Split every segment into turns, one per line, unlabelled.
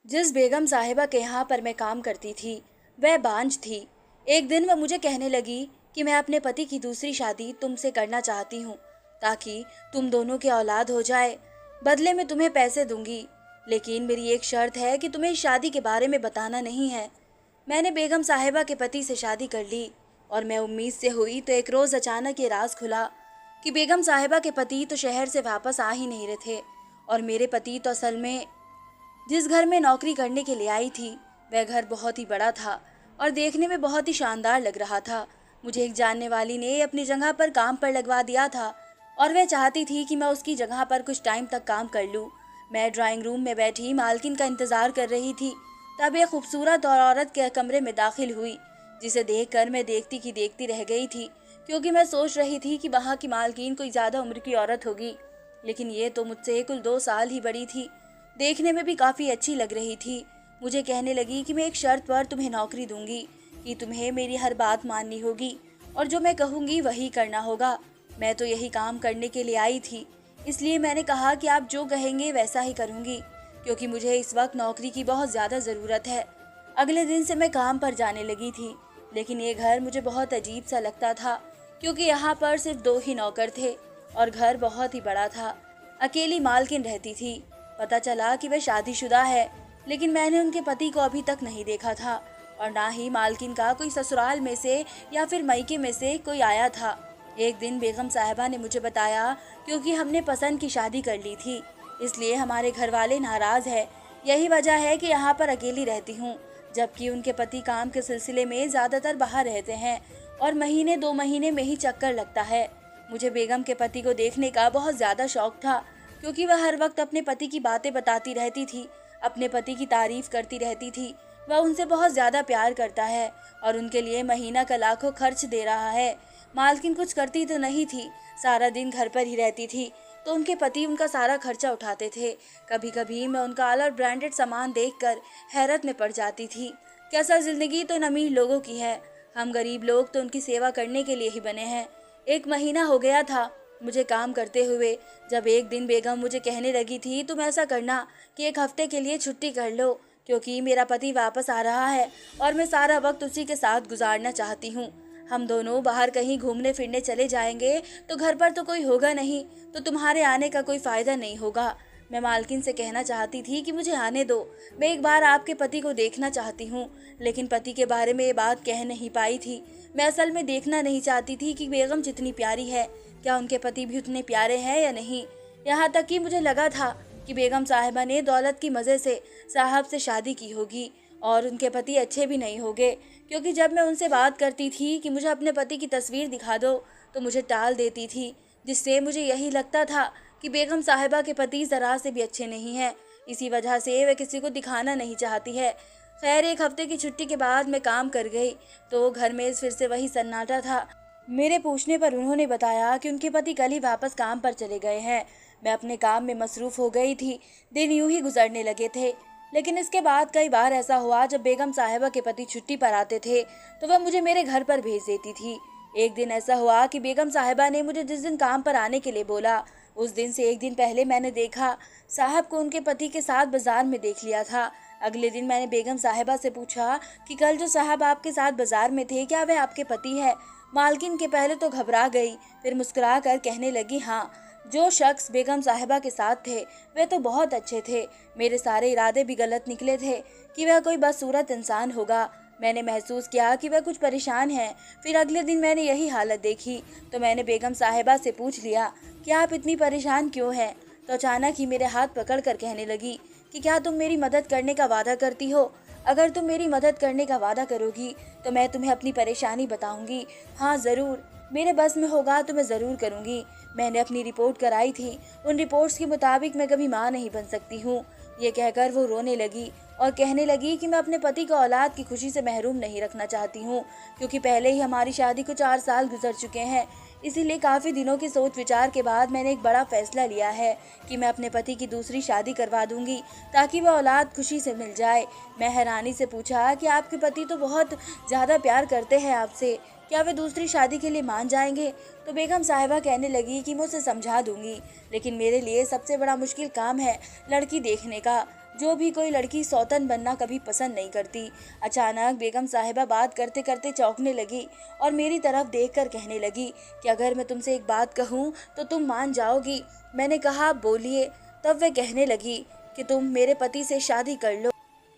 जिस बेगम साहिबा के यहाँ पर मैं काम करती थी, वह बांझ थी। एक दिन वह मुझे कहने लगी कि मैं अपने पति की दूसरी शादी तुमसे करना चाहती हूँ, ताकि तुम दोनों की औलाद हो जाए। बदले में तुम्हें पैसे दूंगी, लेकिन मेरी एक शर्त है कि तुम्हें इस शादी के बारे में बताना नहीं है। मैंने बेगम साहिबा के पति से शादी कर ली और मैं उम्मीद से हुई तो एक रोज़ अचानक ये राज खुला कि बेगम साहिबा के पति तो शहर से वापस आ ही नहीं रहे थे और मेरे पति तो असल में जिस घर में नौकरी करने के लिए आई थी, वह घर बहुत ही बड़ा था और देखने में बहुत ही शानदार लग रहा था। मुझे एक जानने वाली ने अपनी जगह पर काम पर लगवा दिया था और वह चाहती थी कि मैं उसकी जगह पर कुछ टाइम तक काम कर लूँ। मैं ड्राइंग रूम में बैठी मालकिन का इंतज़ार कर रही थी, तब एक खूबसूरत और औरत के कमरे में दाखिल हुई, जिसे देखकर मैं देखती की देखती रह गई थी, क्योंकि मैं सोच रही थी कि वहाँ की मालकिन कोई ज़्यादा उम्र की औरत होगी, लेकिन ये तो मुझसे कुल 2 साल ही बड़ी थी। देखने में भी काफ़ी अच्छी लग रही थी। मुझे कहने लगी कि मैं एक शर्त पर तुम्हें नौकरी दूंगी कि तुम्हें मेरी हर बात माननी होगी और जो मैं कहूँगी वही करना होगा। मैं तो यही काम करने के लिए आई थी, इसलिए मैंने कहा कि आप जो कहेंगे वैसा ही करूँगी, क्योंकि मुझे इस वक्त नौकरी की बहुत ज़्यादा ज़रूरत है। अगले दिन से मैं काम पर जाने लगी थी, लेकिन ये घर मुझे बहुत अजीब सा लगता था, क्योंकि यहाँ पर सिर्फ 2 ही नौकर थे और घर बहुत ही बड़ा था। अकेली मालकिन रहती थी। पता चला कि वह शादीशुदा है, लेकिन मैंने उनके पति को अभी तक नहीं देखा था और ना ही मालकिन का कोई ससुराल में से या फिर मायके में से कोई आया था। एक दिन बेगम साहिबा ने मुझे बताया, क्योंकि हमने पसंद की शादी कर ली थी, इसलिए हमारे घर वाले नाराज है। यही वजह है कि यहाँ पर अकेली रहती हूँ, जबकि उनके पति काम के सिलसिले में ज़्यादातर बाहर रहते हैं और महीने 2 महीने में ही चक्कर लगता है। मुझे बेगम के पति को देखने का बहुत ज़्यादा शौक था, क्योंकि वह हर वक्त अपने पति की बातें बताती रहती थी, अपने पति की तारीफ करती रहती थी। वह उनसे बहुत ज़्यादा प्यार करता है और उनके लिए महीना का लाखों खर्च दे रहा है। मालकिन कुछ करती तो नहीं थी, सारा दिन घर पर ही रहती थी, तो उनके पति उनका सारा खर्चा उठाते थे। कभी कभी मैं उनका अलग ब्रांडेड सामान देखकर हैरत में पड़ जाती थी कि असल ज़िंदगी तो इन अमीर लोगों की है, हम गरीब लोग तो उनकी सेवा करने के लिए ही बने हैं। 1 महीना हो गया था मुझे काम करते हुए, जब एक दिन बेगम मुझे कहने लगी थी, तुम ऐसा करना कि 1 हफ्ते के लिए छुट्टी कर लो, क्योंकि मेरा पति वापस आ रहा है और मैं सारा वक्त उसी के साथ गुजारना चाहती हूँ। हम दोनों बाहर कहीं घूमने फिरने चले जाएंगे तो घर पर तो कोई होगा नहीं, तो तुम्हारे आने का कोई फ़ायदा नहीं होगा। मैं मालकिन से कहना चाहती थी कि मुझे आने दो, मैं एक बार आपके पति को देखना चाहती हूँ, लेकिन पति के बारे में ये बात कह नहीं पाई थी। मैं असल में देखना नहीं चाहती थी कि बेगम जितनी प्यारी है, क्या उनके पति भी उतने प्यारे हैं या नहीं। यहाँ तक कि मुझे लगा था कि बेगम साहिबा ने दौलत की मज़े से साहब से शादी की होगी और उनके पति अच्छे भी नहीं होंगे, क्योंकि जब मैं उनसे बात करती थी कि मुझे अपने पति की तस्वीर दिखा दो, तो मुझे टाल देती थी, जिससे मुझे यही लगता था कि बेगम साहिबा के पति ज़रा से भी अच्छे नहीं हैं। इसी वजह से वह किसी को दिखाना नहीं चाहती है। खैर 1 हफ्ते की छुट्टी के बाद मैं काम कर गई तो घर में फिर से वही सन्नाटा था। मेरे पूछने पर उन्होंने बताया कि उनके पति कल ही वापस काम पर चले गए हैं। मैं अपने काम में मसरूफ़ हो गई थी, दिन यूं ही गुजरने लगे थे। लेकिन इसके बाद कई बार ऐसा हुआ, जब बेगम साहिबा के पति छुट्टी पर आते थे तो वह मुझे मेरे घर पर भेज देती थी। एक दिन ऐसा हुआ कि बेगम साहिबा ने मुझे जिस दिन काम पर आने के लिए बोला, उस दिन से 1 दिन पहले मैंने देखा साहब को उनके पति के साथ बाजार में देख लिया था। अगले दिन मैंने बेगम साहिबा से पूछा कि कल जो साहब आपके साथ बाजार में थे, क्या वह आपके पति है। मालकिन के पहले तो घबरा गई, फिर मुस्कुरा कर कहने लगी, हाँ, जो शख्स बेगम साहिबा के साथ थे वे तो बहुत अच्छे थे। मेरे सारे इरादे भी गलत निकले थे कि वह कोई बदसूरत इंसान होगा। मैंने महसूस किया कि वह कुछ परेशान है। फिर अगले दिन मैंने यही हालत देखी तो मैंने बेगम साहिबा से पूछ लिया कि आप इतनी परेशान क्यों हैं। तो अचानक ही मेरे हाथ पकड़ कर कहने लगी कि क्या तुम मेरी मदद करने का वादा करती हो। अगर तुम मेरी मदद करने का वादा करोगी तो मैं तुम्हें अपनी परेशानी बताऊंगी। हाँ ज़रूर, मेरे बस में होगा तो मैं ज़रूर करूंगी। मैंने अपनी रिपोर्ट कराई थी, उन रिपोर्ट्स के मुताबिक मैं कभी माँ नहीं बन सकती हूँ। ये कहकर वो रोने लगी और कहने लगी कि मैं अपने पति को औलाद की खुशी से महरूम नहीं रखना चाहती हूँ, क्योंकि पहले ही हमारी शादी को 4 साल गुजर चुके हैं। इसीलिए काफ़ी दिनों के सोच विचार के बाद मैंने एक बड़ा फैसला लिया है कि मैं अपने पति की दूसरी शादी करवा दूंगी, ताकि वह औलाद खुशी से मिल जाए। मैं हैरानी से पूछा कि आपके पति तो बहुत ज़्यादा प्यार करते हैं आपसे, क्या वे दूसरी शादी के लिए मान जाएंगे। तो बेगम साहिबा कहने लगी कि मैं उसे समझा दूंगी, लेकिन मेरे लिए सबसे बड़ा मुश्किल काम है लड़की देखने का। जो भी कोई लड़की सौतन बनना कभी पसंद नहीं करती। अचानक बेगम साहिबा बात करते करते चौंकने लगी और मेरी तरफ देखकर कहने लगी कि अगर मैं तुमसे एक बात कहूँ तो तुम मान जाओगी। मैंने कहा बोलिए। तब वह कहने लगी कि तुम मेरे पति से शादी कर लो।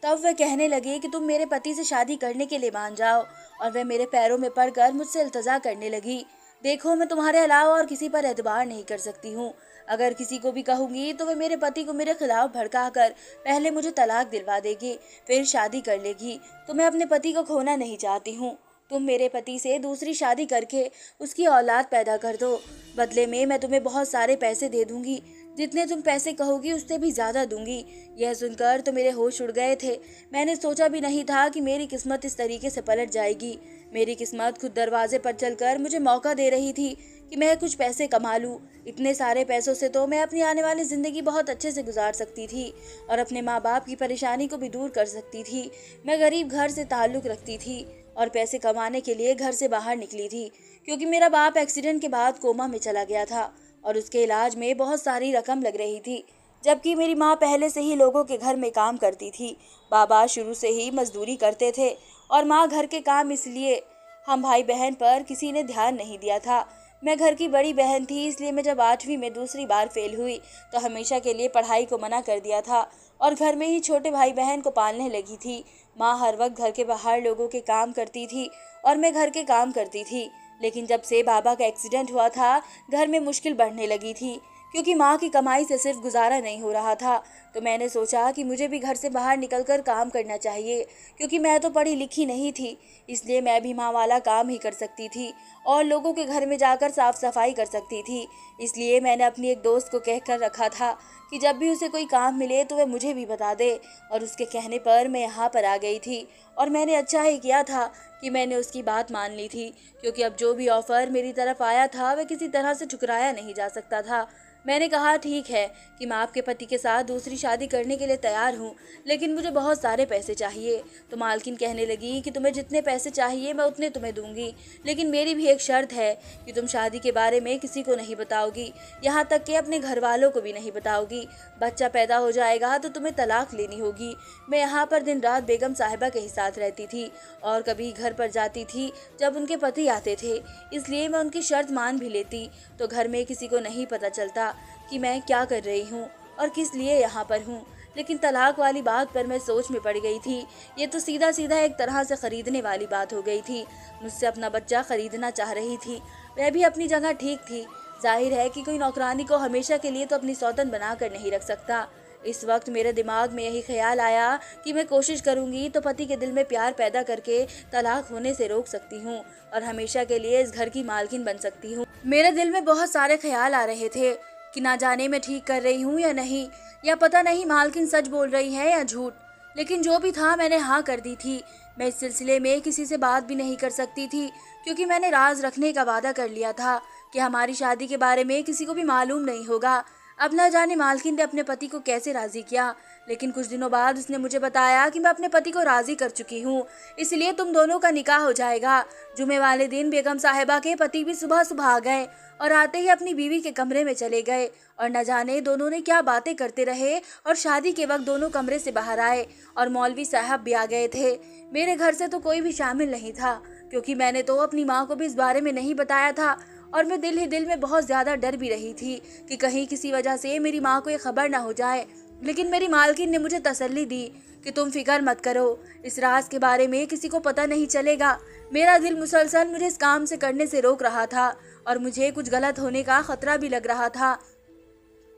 तब वह कहने लगी कि तुम मेरे पति से शादी करने के लिए मान जाओ। और वह मेरे पैरों में पड़कर मुझसे इल्तजा करने लगी। देखो, मैं तुम्हारे अलावा और किसी पर एतबार नहीं कर सकती हूँ। अगर किसी को भी कहूँगी तो वह मेरे पति को मेरे खिलाफ भड़का कर पहले मुझे तलाक दिलवा देगी, फिर शादी कर लेगी। तो मैं अपने पति को खोना नहीं चाहती हूँ। तुम मेरे पति से दूसरी शादी करके उसकी औलाद पैदा कर दो। बदले में मैं तुम्हें बहुत सारे पैसे दे दूंगी। जितने तुम पैसे कहोगी उससे भी ज़्यादा दूंगी। यह सुनकर तो मेरे होश उड़ गए थे। मैंने सोचा भी नहीं था कि मेरी किस्मत इस तरीके से पलट जाएगी। मेरी किस्मत खुद दरवाजे पर चलकर मुझे मौका दे रही थी कि मैं कुछ पैसे कमा लूँ। इतने सारे पैसों से तो मैं अपनी आने वाली ज़िंदगी बहुत अच्छे से गुजार सकती थी और अपने माँ बाप की परेशानी को भी दूर कर सकती थी। मैं गरीब घर से ताल्लुक़ रखती थी और पैसे कमाने के लिए घर से बाहर निकली थी, क्योंकि मेरा बाप एक्सीडेंट के बाद कोमा में चला गया था और उसके इलाज में बहुत सारी रकम लग रही थी। जबकि मेरी माँ पहले से ही लोगों के घर में काम करती थी। बाबा शुरू से ही मजदूरी करते थे और माँ घर के काम, इसलिए हम भाई बहन पर किसी ने ध्यान नहीं दिया था। मैं घर की बड़ी बहन थी, इसलिए मैं जब 8वीं में दूसरी बार फेल हुई तो हमेशा के लिए पढ़ाई को मना कर दिया था और घर में ही छोटे भाई बहन को पालने लगी थी। माँ हर वक्त घर के बाहर लोगों के काम करती थी और मैं घर के काम करती थी। लेकिन जब से बाबा का एक्सीडेंट हुआ था, घर में मुश्किल बढ़ने लगी थी, क्योंकि माँ की कमाई से सिर्फ गुजारा नहीं हो रहा था। तो मैंने सोचा कि मुझे भी घर से बाहर निकलकर काम करना चाहिए, क्योंकि मैं तो पढ़ी लिखी नहीं थी, इसलिए मैं भी माँ वाला काम ही कर सकती थी और लोगों के घर में जाकर साफ सफाई कर सकती थी। इसलिए मैंने अपनी एक दोस्त को कहकर रखा था कि जब भी उसे कोई काम मिले तो वह मुझे भी बता दे, और उसके कहने पर मैं यहाँ पर आ गई थी। और मैंने अच्छा ही किया था कि मैंने उसकी बात मान ली थी, क्योंकि अब जो भी ऑफ़र मेरी तरफ आया था वह किसी तरह से ठुकराया नहीं जा सकता था। मैंने कहा ठीक है कि मैं आपके पति के साथ दूसरी शादी करने के लिए तैयार हूँ, लेकिन मुझे बहुत सारे पैसे चाहिए। तो मालकिन कहने लगी कि तुम्हें जितने पैसे चाहिए मैं उतने तुम्हें दूंगी, लेकिन मेरी भी एक शर्त है कि तुम शादी के बारे में किसी को नहीं बताओगी, यहाँ तक कि अपने घर वालों को भी नहीं बताओगी। बच्चा पैदा हो जाएगा तो तुम्हें तलाक लेनी होगी। मैं यहाँ पर दिन रात बेगम साहिबा के ही साथ रहती थी और कभी घर पर जाती थी जब उनके पति आते थे, इसलिए मैं उनकी शर्त मान भी लेती तो घर में किसी को नहीं पता चलता कि मैं क्या कर रही हूँ और किस लिए यहाँ पर हूँ। लेकिन तलाक वाली बात पर मैं सोच में पड़ गई थी। ये तो सीधा सीधा एक तरह से खरीदने वाली बात हो गई थी। मुझसे अपना बच्चा खरीदना चाह रही थी। वह भी अपनी जगह ठीक थी। जाहिर है कि कोई नौकरानी को हमेशा के लिए तो अपनी सौतन बना कर नहीं रख सकता। इस वक्त मेरे दिमाग में यही ख्याल आया कि मैं कोशिश करूंगी तो पति के दिल में प्यार पैदा करके तलाक होने से रोक सकती हूँ और हमेशा के लिए इस घर की मालकिन बन सकती हूँ। मेरे दिल में बहुत सारे ख्याल आ रहे थे कि ना जाने मैं ठीक कर रही हूँ या नहीं, या पता नहीं मालकिन सच बोल रही है या झूठ। लेकिन जो भी था मैंने हाँ कर दी थी। मैं इस सिलसिले में किसी से बात भी नहीं कर सकती थी, क्योंकि मैंने राज रखने का वादा कर लिया था कि हमारी शादी के बारे में किसी को भी मालूम नहीं होगा। अब न जाने मालकिन ने अपने पति को कैसे राजी किया, लेकिन कुछ दिनों बाद उसने मुझे बताया कि मैं अपने पति को राजी कर चुकी हूँ, इसलिए तुम दोनों का निकाह हो जाएगा। जुमे वाले दिन बेगम साहिबा के पति भी सुबह सुबह आ गए और आते ही अपनी बीवी के कमरे में चले गए और न जाने दोनों ने क्या बातें करते रहे और शादी के वक्त दोनों कमरे से बाहर आए और मौलवी साहब भी आ गए थे। मेरे घर से तो कोई भी शामिल नहीं था, क्योंकि मैंने तो अपनी माँ को भी इस बारे में नहीं बताया था और मैं दिल ही दिल में बहुत ज़्यादा डर भी रही थी कि कहीं किसी वजह से मेरी माँ को ये खबर ना हो जाए। लेकिन मेरी मालकिन ने मुझे तसल्ली दी कि तुम फिक्र मत करो, इस राज के बारे में किसी को पता नहीं चलेगा। मेरा दिल मुसलसल मुझे इस काम से करने से रोक रहा था और मुझे कुछ गलत होने का खतरा भी लग रहा था,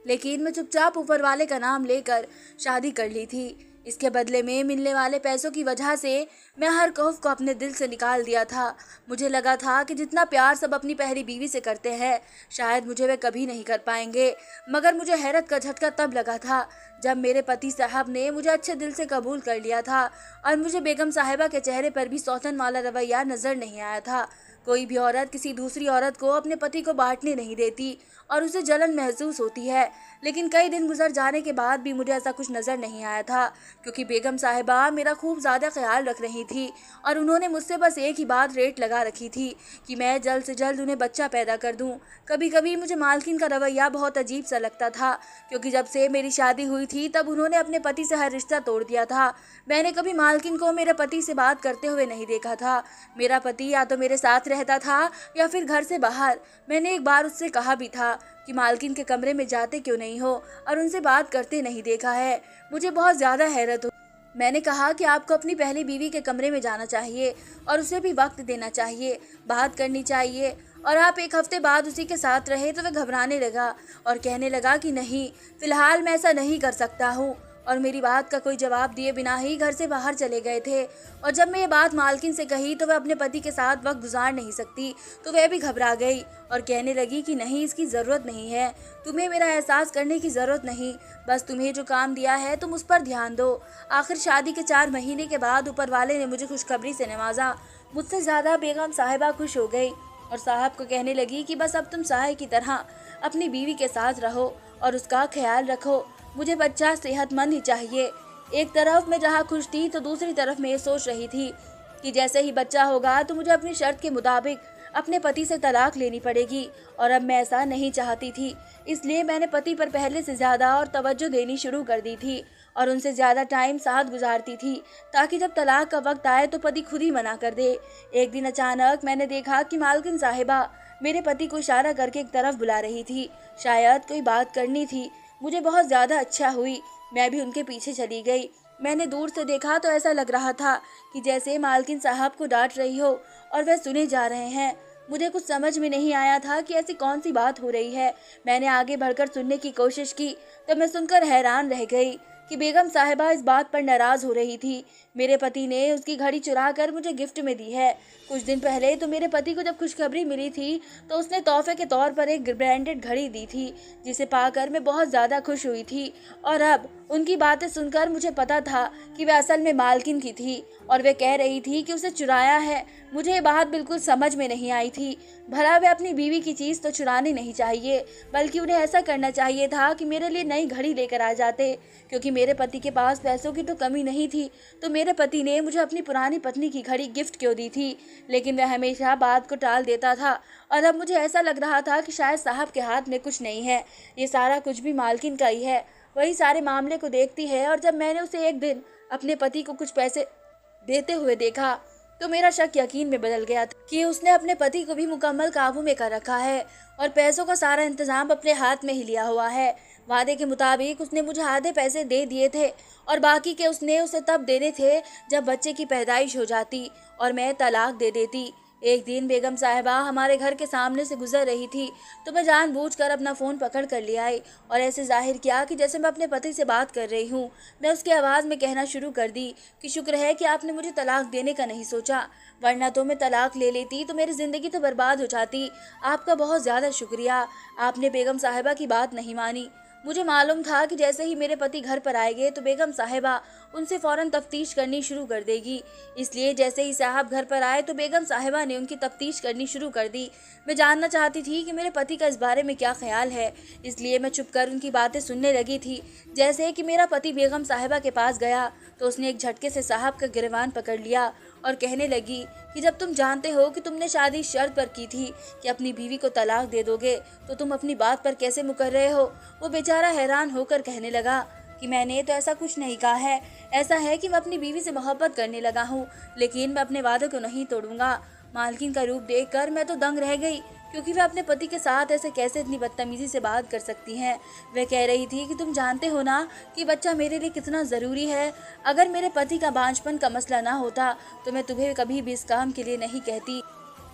लेकिन मैं चुपचाप ऊपर वाले का नाम लेकर शादी कर ली थी। इसके बदले में मिलने वाले पैसों की वजह से मैं हर खौफ को अपने दिल से निकाल दिया था। मुझे लगा था कि जितना प्यार सब अपनी पहली बीवी से करते हैं शायद मुझे वे कभी नहीं कर पाएंगे, मगर मुझे हैरत का झटका तब लगा था जब मेरे पति साहब ने मुझे अच्छे दिल से कबूल कर लिया था और मुझे बेगम साहिबा के चेहरे पर भी सौतन वाला रवैया नजर नहीं आया था। कोई भी औरत किसी दूसरी औरत को अपने पति को बांटने नहीं देती और उसे जलन महसूस होती है। लेकिन कई दिन गुजर जाने के बाद भी मुझे ऐसा कुछ नज़र नहीं आया था, क्योंकि बेगम साहिबा मेरा खूब ज़्यादा ख्याल रख रही थी और उन्होंने मुझसे बस एक ही बात रेट लगा रखी थी कि मैं जल्द से जल्द उन्हें बच्चा पैदा कर दूं। कभी कभी मुझे मालकिन का रवैया बहुत अजीब सा लगता था, क्योंकि जब से मेरी शादी हुई थी तब उन्होंने अपने पति से हर रिश्ता तोड़ दिया था। मैंने कभी मालकिन को मेरे पति से बात करते हुए नहीं देखा था। मेरा पति या तो मेरे साथ रहता था या फिर घर से बाहर। मैंने एक बार उससे कहा भी था कि मालकिन के कमरे में जाते क्यों नहीं हो और उनसे बात करते नहीं देखा है। मुझे बहुत ज़्यादा हैरत हुई। मैंने कहा कि आपको अपनी पहली बीवी के कमरे में जाना चाहिए और उसे भी वक्त देना चाहिए, बात करनी चाहिए। और आप एक हफ्ते बाद उसी के साथ रहे तो वह घबराने लगा और कहने लगा कि नहीं, फिलहाल मैं ऐसा नहीं कर सकता हूँ, और मेरी बात का कोई जवाब दिए बिना ही घर से बाहर चले गए थे। और जब मैं ये बात मालकिन से कही तो वह अपने पति के साथ वक्त गुजार नहीं सकती, तो वह भी घबरा गई और कहने लगी कि नहीं, इसकी ज़रूरत नहीं है, तुम्हें मेरा एहसास करने की ज़रूरत नहीं, बस तुम्हें जो काम दिया है तुम उस पर ध्यान दो। आखिर शादी के 4 महीने के बाद ऊपर वाले ने मुझे खुशखबरी से नवाजा। मुझसे ज़्यादा बेगम साहिबा खुश हो गई और साहब को कहने लगी कि बस अब तुम सहाय की तरह अपनी बीवी के साथ रहो और उसका ख्याल रखो। मुझे बच्चा सेहतमंद ही चाहिए। एक तरफ मैं जहाँ खुश थी तो दूसरी तरफ मैं ये सोच रही थी कि जैसे ही बच्चा होगा तो मुझे अपनी शर्त के मुताबिक अपने पति से तलाक लेनी पड़ेगी, और अब मैं ऐसा नहीं चाहती थी। इसलिए मैंने पति पर पहले से ज़्यादा और तवज्जो देनी शुरू कर दी थी और उनसे ज़्यादा टाइम साथ गुजारती थी, ताकि जब तलाक का वक्त आए तो पति खुद ही मना कर दे। एक दिन अचानक मैंने देखा कि मालकिन साहिबा मेरे पति को इशारा करके एक तरफ बुला रही थी। शायद कोई बात करनी थी। मुझे बहुत ज़्यादा अच्छा हुई, मैं भी उनके पीछे चली गई। मैंने दूर से देखा तो ऐसा लग रहा था कि जैसे मालकिन साहब को डांट रही हो और वह सुने जा रहे हैं। मुझे कुछ समझ में नहीं आया था कि ऐसी कौन सी बात हो रही है। मैंने आगे बढ़कर सुनने की कोशिश की तो मैं सुनकर हैरान रह गई कि बेगम साहिबा इस बात पर नाराज़ हो रही थी। मेरे पति ने उसकी घड़ी चुरा कर मुझे गिफ्ट में दी है। कुछ दिन पहले तो मेरे पति को जब खुशखबरी मिली थी तो उसने तोहफे के तौर पर एक ब्रांडेड घड़ी दी थी, जिसे पाकर मैं बहुत ज़्यादा खुश हुई थी। और अब उनकी बातें सुनकर मुझे पता था कि वह असल में मालकिन की थी और वे कह रही थी कि उसे चुराया है। मुझे ये बात बिल्कुल समझ में नहीं आई थी। भला वे अपनी बीवी की चीज़ तो चुरानी नहीं चाहिए, बल्कि उन्हें ऐसा करना चाहिए था कि मेरे लिए नई घड़ी लेकर आ जाते, क्योंकि मेरे पति के पास पैसों की तो कमी नहीं थी। तो मेरे पति ने मुझे अपनी पुरानी पत्नी की घड़ी गिफ्ट क्यों दी थी? लेकिन वह हमेशा बात को टाल देता था और अब मुझे ऐसा लग रहा था कि शायद साहब के हाथ में कुछ नहीं है, ये सारा कुछ भी मालकिन का ही है। वही सारे मामले को देखती है। और जब मैंने उसे एक दिन अपने पति को कुछ पैसे देते हुए देखा तो मेरा शक यकीन में बदल गया था कि उसने अपने पति को भी मुकम्मल काबू में कर रखा है और पैसों का सारा इंतजाम अपने हाथ में ही लिया हुआ है। वादे के मुताबिक उसने मुझे आधे पैसे दे दिए थे और बाकी के उसने उसे तब देने थे जब बच्चे की पैदाइश हो जाती और मैं तलाक दे देती। एक दिन बेगम साहिबा हमारे घर के सामने से गुजर रही थी तो मैं जानबूझकर अपना फ़ोन पकड़ कर ले आई और ऐसे जाहिर किया कि जैसे मैं अपने पति से बात कर रही हूँ। मैं उसकी आवाज़ में कहना शुरू कर दी कि शुक्र है कि आपने मुझे तलाक देने का नहीं सोचा, वरना तो मैं तलाक ले लेती तो मेरी ज़िंदगी तो बर्बाद हो जाती। आपका बहुत ज़्यादा शुक्रिया, आपने बेगम साहिबा की बात नहीं मानी। मुझे मालूम था कि जैसे ही मेरे पति घर पर आएंगे तो बेगम साहिबा उनसे फ़ौरन तफ्तीश करनी शुरू कर देगी। इसलिए जैसे ही साहब घर पर आए तो बेगम साहिबा ने उनकी तफ्तीश करनी शुरू कर दी। मैं जानना चाहती थी कि मेरे पति का इस बारे में क्या ख्याल है, इसलिए मैं चुप कर उनकी बातें सुनने लगी थी। जैसे कि मेरा पति बेगम साहिबा के पास गया तो उसने एक झटके से साहब का गिरबान पकड़ लिया और कहने लगी कि जब तुम जानते हो कि तुमने शादी शर्त पर की थी कि अपनी बीवी को तलाक दे दोगे, तो तुम अपनी बात पर कैसे मुकर रहे हो? वो बेचारा हैरान होकर कहने लगा कि मैंने तो ऐसा कुछ नहीं कहा है। ऐसा है कि मैं अपनी बीवी से मोहब्बत करने लगा हूँ, लेकिन मैं अपने वादे को नहीं तोड़ूंगा। मालकिन का रूप देखकर मैं तो दंग रह गई, क्योंकि वह अपने पति के साथ ऐसे कैसे इतनी बदतमीजी से बात कर सकती हैं। वह कह रही थी कि तुम जानते हो ना कि बच्चा मेरे लिए कितना ज़रूरी है। अगर मेरे पति का बांझपन का मसला ना होता तो मैं तुम्हें कभी भी इस काम के लिए नहीं कहती।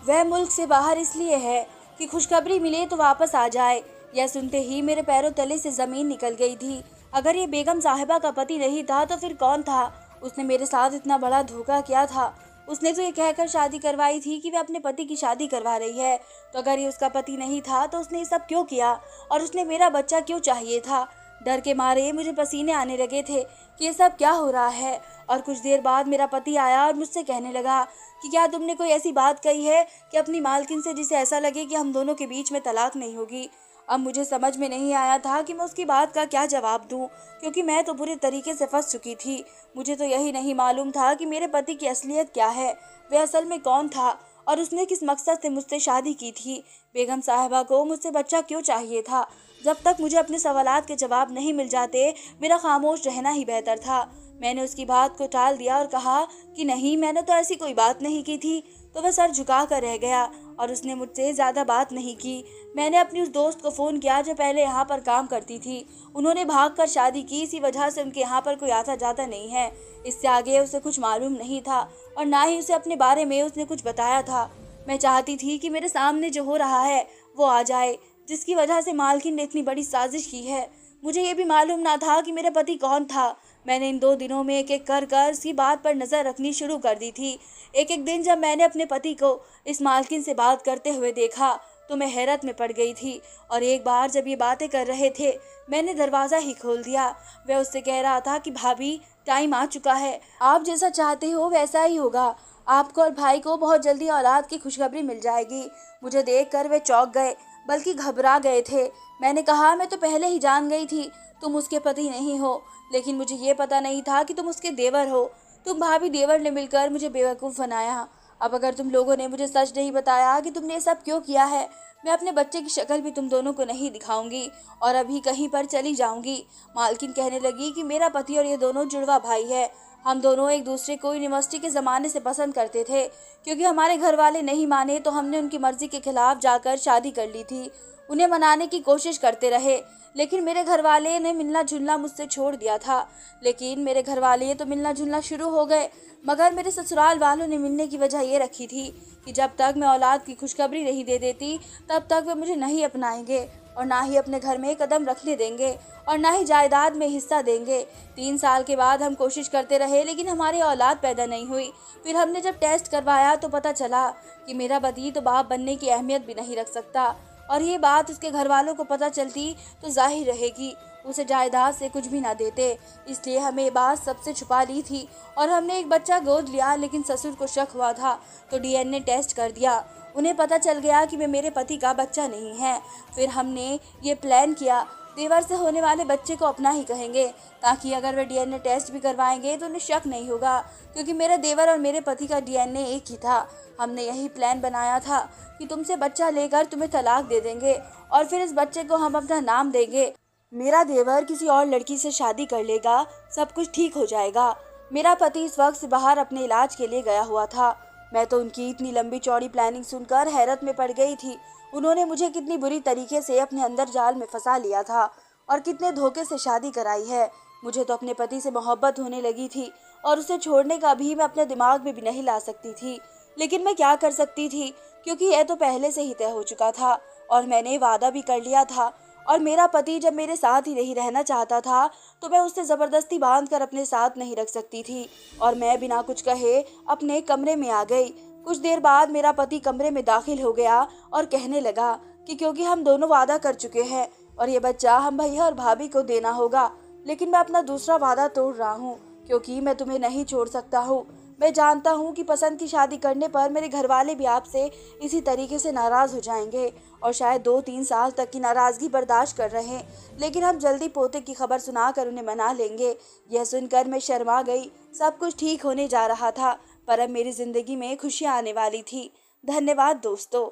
वह मुल्क से बाहर इसलिए है कि खुशखबरी मिले तो वापस आ जाए। यह सुनते ही मेरे पैरों तले से ज़मीन निकल गई थी। अगर ये बेगम साहिबा का पति नहीं था तो फिर कौन था? उसने मेरे साथ इतना बड़ा धोखा किया था। उसने तो ये कहकर शादी करवाई थी कि वह अपने पति की शादी करवा रही है, तो अगर ये उसका पति नहीं था तो उसने ये सब क्यों किया और उसने मेरा बच्चा क्यों चाहिए था? डर के मारे मुझे पसीने आने लगे थे कि ये सब क्या हो रहा है। और कुछ देर बाद मेरा पति आया और मुझसे कहने लगा कि क्या तुमने कोई ऐसी बात कही है कि अपनी मालकिन से जिसे ऐसा लगे कि हम दोनों के बीच में तलाक नहीं होगी? अब मुझे समझ में नहीं आया था कि मैं उसकी बात का क्या जवाब दूं, क्योंकि मैं तो बुरी तरीके से फंस चुकी थी। मुझे तो यही नहीं मालूम था कि मेरे पति की असलियत क्या है, वह असल में कौन था और उसने किस मकसद से मुझसे शादी की थी। बेगम साहिबा को मुझसे बच्चा क्यों चाहिए था? जब तक मुझे अपने सवालात के जवाब नहीं मिल जाते, मेरा खामोश रहना ही बेहतर था। मैंने उसकी बात को टाल दिया और कहा कि नहीं, मैंने तो ऐसी कोई बात नहीं की थी। तो वह सर झुका कर रह गया और उसने मुझसे ज़्यादा बात नहीं की। मैंने अपनी उस दोस्त को फ़ोन किया जो पहले यहाँ पर काम करती थी। उन्होंने भागकर शादी की, इसी वजह से उनके यहाँ पर कोई आता जाता नहीं है। इससे आगे उसे कुछ मालूम नहीं था और ना ही उसे अपने बारे में उसने कुछ बताया था। मैं चाहती थी कि मेरे सामने जो हो रहा है वो आ जाए, जिसकी वजह से मालकिन ने इतनी बड़ी साजिश की है। मुझे ये भी मालूम ना था कि मेरा पति कौन था। मैंने इन 2 दिनों में एक-एक कर उसकी बात पर नज़र रखनी शुरू कर दी थी। एक-एक दिन जब मैंने अपने पति को इस मालकिन से बात करते हुए देखा, तो मैं हैरत में पड़ गई थी। और एक बार जब ये बातें कर रहे थे, मैंने दरवाज़ा ही खोल दिया। वह उससे कह रहा था कि भाभी, टाइम आ चुका है, आप जैसा चाहते हो वैसा ही होगा। आपको और भाई को बहुत जल्दी औलाद की खुशखबरी मिल जाएगी। मुझे देखकर वे चौंक गए, बल्कि घबरा गए थे। मैंने कहा, मैं तो पहले ही जान गई थी तुम उसके पति नहीं हो, लेकिन मुझे ये पता नहीं था कि तुम उसके देवर हो। तुम भाभी देवर ने मिलकर मुझे बेवकूफ़ बनाया। अब अगर तुम लोगों ने मुझे सच नहीं बताया कि तुमने ये सब क्यों किया है, मैं अपने बच्चे की शक्ल भी तुम दोनों को नहीं दिखाऊंगी और अभी कहीं पर चली जाऊंगी। मालकिन कहने लगी कि मेरा पति और ये दोनों जुड़वा भाई है। हम दोनों एक दूसरे को यूनिवर्सिटी के ज़माने से पसंद करते थे। क्योंकि हमारे घर वाले नहीं माने तो हमने उनकी मर्ज़ी के खिलाफ जाकर शादी कर ली थी। उन्हें मनाने की कोशिश करते रहे, लेकिन मेरे घर वाले ने मिलना जुलना मुझसे छोड़ दिया था। लेकिन मेरे घर वाले तो मिलना जुलना शुरू हो गए, मगर मेरे ससुराल वालों ने मिलने की वजह ये रखी थी कि जब तक मैं औलाद की खुशखबरी नहीं दे देती, तब तक वे मुझे नहीं अपनाएंगे और ना ही अपने घर में कदम रखने देंगे और ना ही जायदाद में हिस्सा देंगे। 3 साल के बाद हम कोशिश करते रहे, लेकिन हमारी औलाद पैदा नहीं हुई। फिर हमने जब टेस्ट करवाया तो पता चला कि मेरा पति तो बाप बनने की अहमियत भी नहीं रख सकता। और ये बात उसके घर वालों को पता चलती तो जाहिर रहेगी उसे जायदाद से कुछ भी ना देते। इसलिए हमें ये बात सबसे छुपा ली थी और हमने एक बच्चा गोद लिया, लेकिन ससुर को शक हुआ था तो डीएनए टेस्ट कर दिया। उन्हें पता चल गया कि वे मेरे पति का बच्चा नहीं है। फिर हमने ये प्लान किया, देवर से होने वाले बच्चे को अपना ही कहेंगे, ताकि अगर वे डीएनए टेस्ट भी करवाएंगे तो उन्हें शक नहीं होगा, क्योंकि मेरे देवर और मेरे पति का डीएनए एक ही था। हमने यही प्लान बनाया था कि तुमसे बच्चा लेकर तुम्हें तलाक दे देंगे और फिर इस बच्चे को हम अपना नाम देंगे। मेरा देवर किसी और लड़की से शादी कर लेगा, सब कुछ ठीक हो जाएगा। मेरा पति इस वक्त से बाहर अपने इलाज के लिए गया हुआ था। मैं तो उनकी इतनी लंबी चौड़ी प्लानिंग सुनकर हैरत में पड़ गई थी। उन्होंने मुझे कितनी बुरी तरीके से अपने अंदर जाल में फंसा लिया था और कितने धोखे से शादी कराई है। मुझे तो अपने पति से मोहब्बत होने लगी थी और उसे छोड़ने का भी मैं अपने दिमाग में भी नहीं ला सकती थी। लेकिन मैं क्या कर सकती थी, क्योंकि यह तो पहले से ही तय हो चुका था और मैंने वादा भी कर लिया था। और मेरा पति जब मेरे साथ ही नहीं रहना चाहता था तो मैं उसे ज़बरदस्ती बांध कर अपने साथ नहीं रख सकती थी और मैं बिना कुछ कहे अपने कमरे में आ गई। कुछ देर बाद मेरा पति कमरे में दाखिल हो गया और कहने लगा कि क्योंकि हम दोनों वादा कर चुके हैं और ये बच्चा हम भैया और भाभी को देना होगा, लेकिन मैं अपना दूसरा वादा तोड़ रहा हूँ, क्योंकि मैं तुम्हें नहीं छोड़ सकता हूँ। मैं जानता हूँ कि पसंद की शादी करने पर मेरे घर वाले भी आपसे इसी तरीके से नाराज़ हो जाएंगे और शायद 2-3 साल तक की नाराज़गी बर्दाश्त कर रहे हैं, लेकिन हम जल्दी पोते की खबर सुनाकर उन्हें मना लेंगे। यह सुनकर मैं शर्मा गई। सब कुछ ठीक होने जा रहा था, पर अब मेरी ज़िंदगी में खुशियाँ आने वाली थी। धन्यवाद दोस्तों।